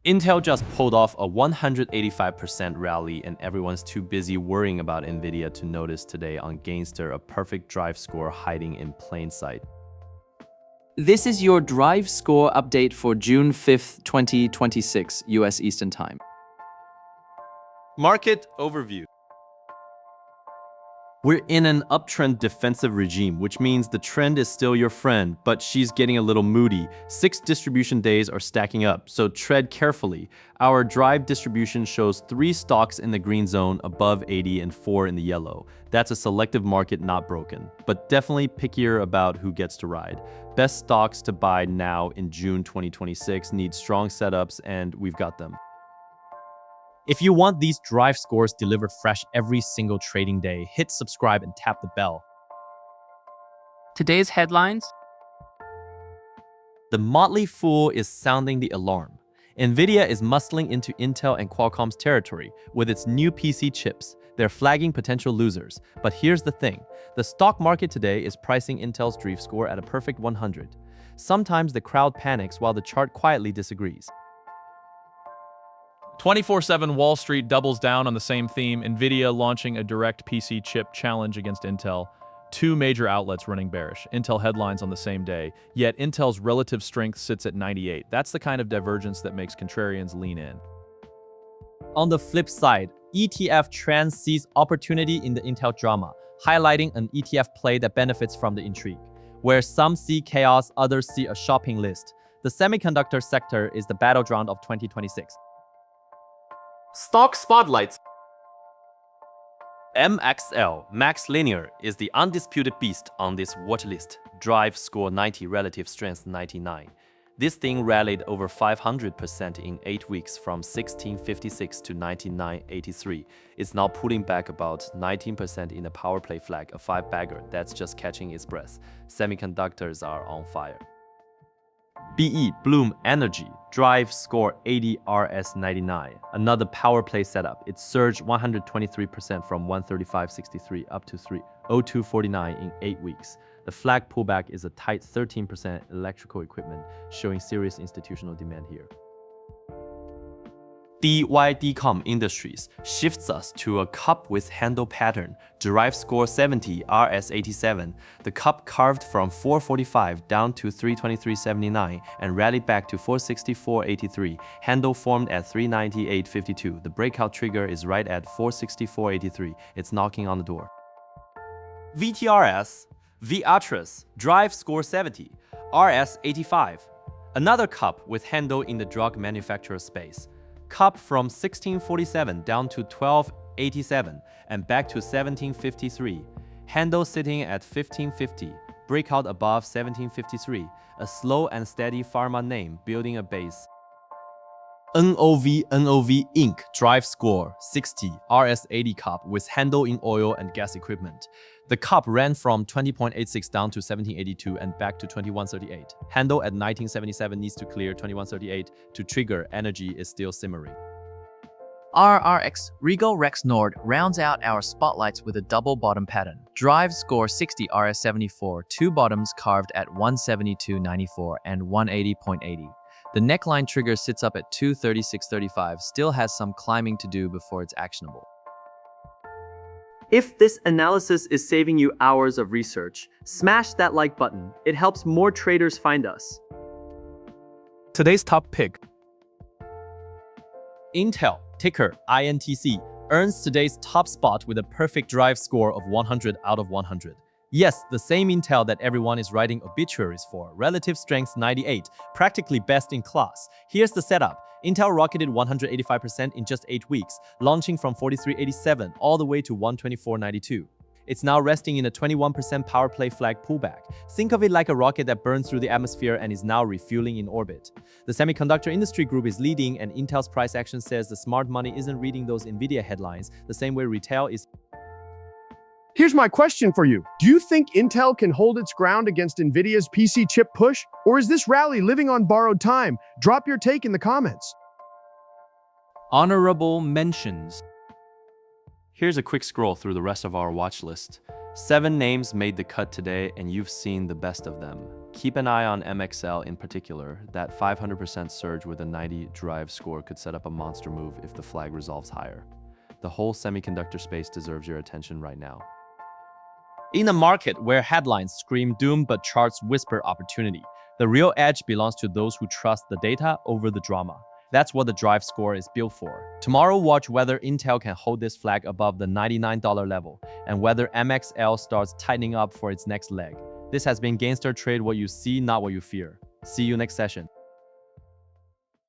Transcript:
Intel just pulled off a 185% rally and everyone's too busy worrying about Nvidia to notice today on Gainster a perfect drive score hiding in plain sight. This is your drive score update for June 5th, 2026, US Eastern Time. Market overview. We're in an uptrend defensive regime, which means the trend is still your friend, but she's getting a little moody. 6 distribution days are stacking up, so tread carefully. Our drive distribution shows 3 stocks in the green zone above 80 and 4 in the yellow. That's a selective market not broken, but definitely pickier about who gets to ride. Best stocks to buy now in June 2026 need strong setups, and we've got them. If you want these drive scores delivered fresh every single trading day, hit subscribe and tap the bell. Today's headlines. The motley fool is sounding the alarm. Nvidia is muscling into Intel and Qualcomm's territory with its new PC chips. They're flagging potential losers. But here's the thing. The stock market today is pricing Intel's drive score at a perfect 100. Sometimes the crowd panics while the chart quietly disagrees. 24/7 Wall Street doubles down on the same theme, Nvidia launching a direct PC chip challenge against Intel. 2 major outlets running bearish. Intel headlines on the same day, yet Intel's relative strength sits at 98. That's the kind of divergence that makes contrarians lean in. On the flip side, ETF trends sees opportunity in the Intel drama, highlighting an ETF play that benefits from the intrigue. Where some see chaos, others see a shopping list. The semiconductor sector is the battleground of 2026. Stock spotlights. MXL, Max Linear, is the undisputed beast on this watchlist. Drive score 90, relative strength 99. This thing rallied over 500% in 8 weeks from 1656 to 99.83. It's now pulling back about 19% in a power play flag, a 5-bagger that's just catching its breath. Semiconductors are on fire. BE, Bloom Energy, drive score 80 RS99. Another power play setup. It surged 123% from 135.63 up to 302.49 in 8 weeks. The flag pullback is a tight 13% electrical equipment, showing serious institutional demand here. DYDCOM Industries shifts us to a cup with handle pattern, drive score 70 RS87. The cup carved from 445 down to 323.79 and rallied back to 464.83. Handle formed at 398.52. The breakout trigger is right at 464.83. It's knocking on the door. VTRS, VTRS, drive score 70 RS85. Another cup with handle in the drug manufacturer space. Cup from 1647 down to 1287 and back to 1753. Handle sitting at 1550. Breakout above 1753. A slow and steady pharma name building a base. NOV Inc. drive score 60 RS80 cup with handle in oil and gas equipment. The cup ran from 20.86 down to 1782 and back to 2138. Handle at 1977 needs to clear 2138 to trigger. Energy is still simmering. RRX, Regal Rexnord, rounds out our spotlights with a double bottom pattern. Drive score 60 RS74, 2 bottoms carved at 172.94 and 180.80. The neckline trigger sits up at 236.35, still has some climbing to do before it's actionable. If this analysis is saving you hours of research, smash that like button. It helps more traders find us. Today's top pick. Intel, ticker INTC, earns today's top spot with a perfect drive score of 100 out of 100. Yes, the same Intel that everyone is writing obituaries for. Relative strength 98, practically best in class. Here's the setup. Intel rocketed 185% in just 8 weeks, launching from 43.87 all the way to 124.92. It's now resting in a 21% power play flag pullback. Think of it like a rocket that burns through the atmosphere and is now refueling in orbit. The semiconductor industry group is leading, and Intel's price action says the smart money isn't reading those Nvidia headlines the same way retail is. Here's my question for you. Do you think Intel can hold its ground against Nvidia's PC chip push? Or is this rally living on borrowed time? Drop your take in the comments. Honourable Mentions. Here's a quick scroll through the rest of our watch list. 7 names made the cut today, and you've seen the best of them. Keep an eye on MXL in particular. That 500% surge with a 90 drive score could set up a monster move if the flag resolves higher. The whole semiconductor space deserves your attention right now. In a market where headlines scream doom but charts whisper opportunity, the real edge belongs to those who trust the data over the drama. That's what the drive score is built for. Tomorrow, watch whether Intel can hold this flag above the $99 level and whether MXL starts tightening up for its next leg. This has been Gainster Trade, what you see, not what you fear. See you next session.